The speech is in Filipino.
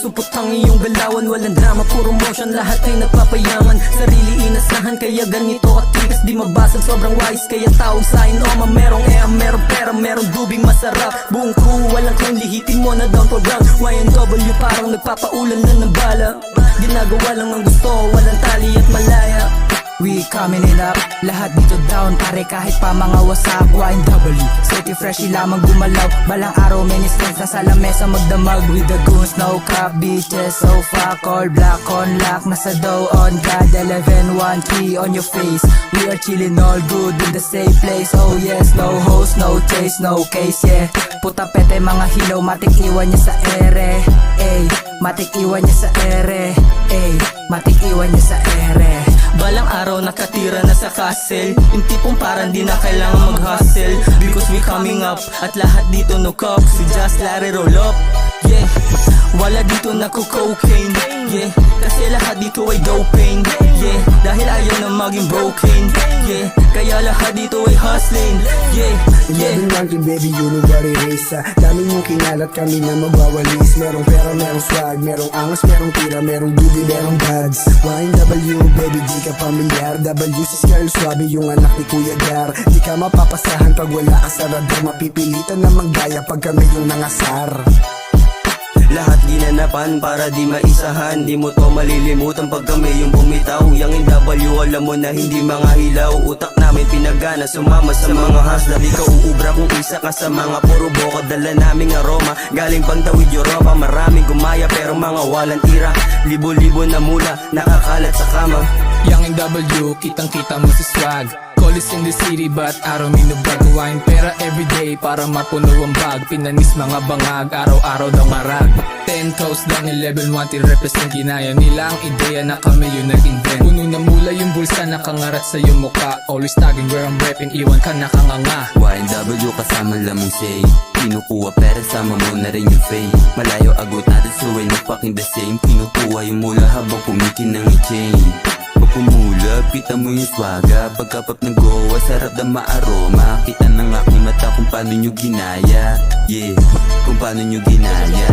supot ang iyong galawan. Walang drama, puro motion, lahat ay nagpapayaman. Sarili inasahan, kaya ganito katikas. Di mabasag, sobrang wise, kaya tawag sa'kin Oma. Merong merong pera, merong dubing masarap. Buong crew, walang kung lihitin mo na down for ground. YNW parang nagpapaulan na ng bala. Ginagawa lang ang gusto, walang tali at malaya. We coming it up, lahat dito down pare kahit pa mga wasak. YNW, steady fresh lamang gumalaw. Balang araw many strengths nasa lamesa magdamag. With the goons, no cap, bitches, so fuck. All black on lock, nasa dough on God. 11, 1, 3 on your face. We are chillin' all good in the same place. Oh yes, no host, no chase, no case, yeah. Puta pete mga hilaw, matik iwan niya sa ere. Ey, matik iwan niya sa ere. Ey, matik iwan niya sa ere. Balang araw nakatira na sa castle. Yung tipong parang di na kailangan mag-hustle. Because we coming up at lahat dito no cops. We just let it roll up, yeah. Wala dito nako-cocaine, yeah. Kasi lahat dito ay doping, yeah. Dahil ayaw na maging broken, yeah. Kaya lahat dito ay hustling, yeah, yeah. 11 baby, you know what it is. Dami mong kinalat, kami na magwawalis. Merong pera, merong swag, merong angas, merong tira, merong duty, merong bags. YNW baby, di ka pamilyar. W si Scarl Suave, yung anak ni Kuya Gar. Di ka mapapasahan pag wala ka sa radar. Mapipilitan na manggaya pag kami yung nangasar. Lahat ginanapan para di maisahan. Di mo to malilimutan pag kami yung bumitaw. Yang NW alam mo na hindi mga hilaw. Utak namin pinagana, sumama sa mga hasla. Di ka uubra kung isa ka sa mga puro boko. Dala naming aroma, galing pang tawid Europa. Maraming gumaya pero mga walang tira. Libo-libo na mula, nakakalat sa kama. Young NW, kitang kita mo sa swag. Call is in the city but araw minubag. Wine pera everyday para mapuno ang bag. Pinanis mga bangag, araw-araw daw marag. 10 toast lang 11 wanted represent. Ginaya nila ang ideya na kami yung nag-invent. Puno na mula yung bulsa, nakangarat sa iyong mukha. Always tagging where I'm repping, iwan ka nakanganga. YNW kasama lamang say. Kinukuha pera, sama mo na rin yung fame. Malayo agot natin so we're not fucking the same. Kinukuha yung mula habang kumikin ng i-chain. Pag pumulap, kita mo yung swaga. Pagkapap ng goa, sarap na maaroma. Kita ng aking mata kung paano nyo ginaya. Yeah, kung paano nyo ginaya.